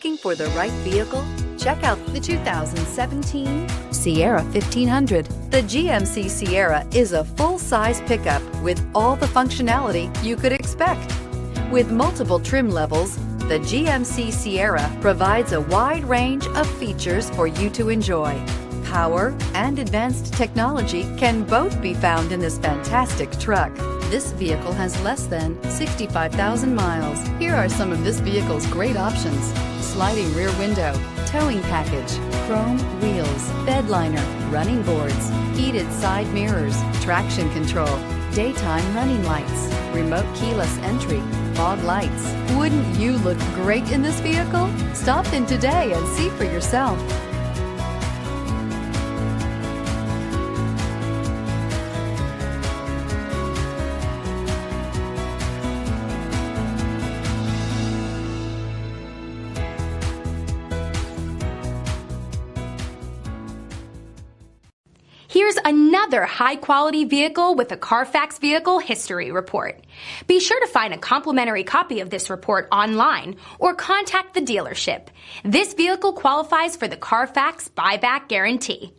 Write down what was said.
Looking for the right vehicle? Check out the 2017 Sierra 1500. The GMC Sierra is a full-size pickup with all the functionality you could expect. With multiple trim levels, the GMC Sierra provides a wide range of features for you to enjoy. Power and advanced technology can both be found in this fantastic truck. This vehicle has less than 65,000 miles. Here are some of this vehicle's great options: sliding rear window, towing package, chrome wheels, bed liner, running boards, heated side mirrors, traction control, daytime running lights, remote keyless entry, fog lights. Wouldn't you look great in this vehicle? Stop in today and see for yourself. Here's another high-quality vehicle with a Carfax Vehicle History Report. Be sure to find a complimentary copy of this report online or contact the dealership. This vehicle qualifies for the Carfax Buyback Guarantee.